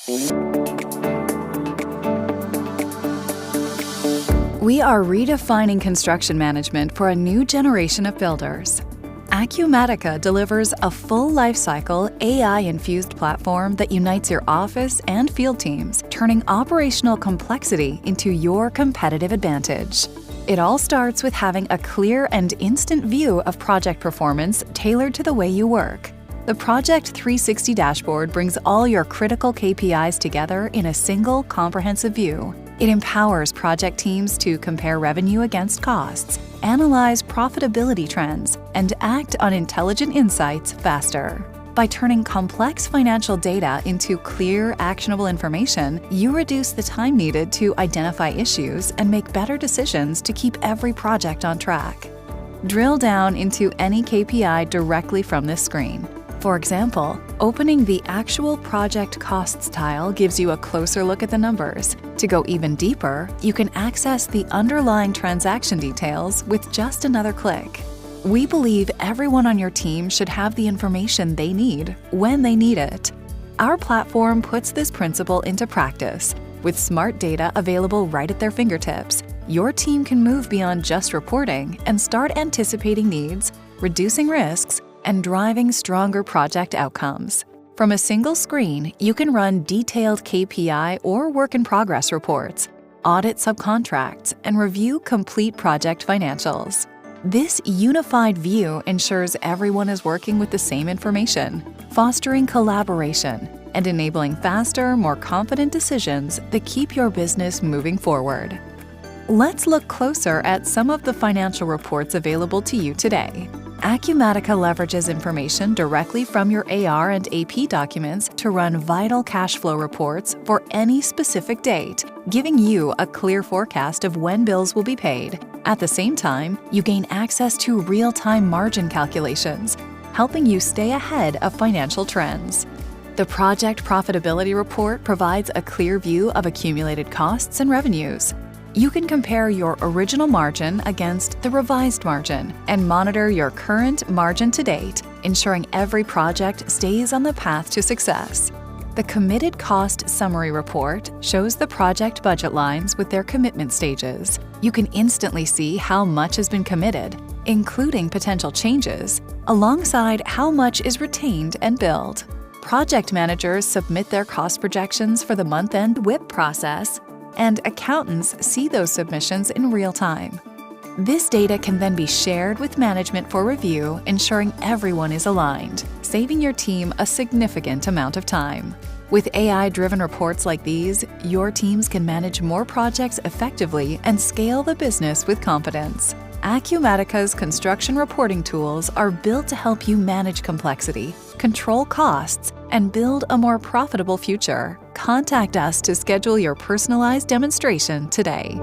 We are redefining construction management for a new generation of builders. Acumatica delivers a full lifecycle AI-infused platform that unites your office and field teams, turning operational complexity into your competitive advantage. It all starts with having a clear and instant view of project performance tailored to the way you work. The Project 360 dashboard brings all your critical KPIs together in a single, comprehensive view. It empowers project teams to compare revenue against costs, analyze profitability trends, and act on intelligent insights faster. By turning complex financial data into clear, actionable information, you reduce the time needed to identify issues and make better decisions to keep every project on track. Drill down into any KPI directly from this screen. For example, opening the Actual Project Costs tile gives you a closer look at the numbers. To go even deeper, you can access the underlying transaction details with just another click. We believe everyone on your team should have the information they need when they need it. Our platform puts this principle into practice. With smart data available right at their fingertips, your team can move beyond just reporting and start anticipating needs, reducing risks, and driving stronger project outcomes. From a single screen, you can run detailed KPI or work-in-progress reports, audit subcontracts, and review complete project financials. This unified view ensures everyone is working with the same information, fostering collaboration and enabling faster, more confident decisions that keep your business moving forward. Let's look closer at some of the financial reports available to you today. Acumatica leverages information directly from your AR and AP documents to run vital cash flow reports for any specific date, giving you a clear forecast of when bills will be paid. At the same time, you gain access to real-time margin calculations, helping you stay ahead of financial trends. The Project Profitability Report provides a clear view of accumulated costs and revenues. You can compare your original margin against the revised margin and monitor your current margin to date, ensuring every project stays on the path to success. The Committed Cost Summary Report shows the project budget lines with their commitment stages. You can instantly see how much has been committed, including potential changes, alongside how much is retained and billed. Project managers submit their cost projections for the month-end WIP process, and accountants see those submissions in real time. This data can then be shared with management for review, ensuring everyone is aligned, saving your team a significant amount of time. With AI-driven reports like these, your teams can manage more projects effectively and scale the business with confidence. Acumatica's construction reporting tools are built to help you manage complexity, control costs, and build a more profitable future. Contact us to schedule your personalized demonstration today.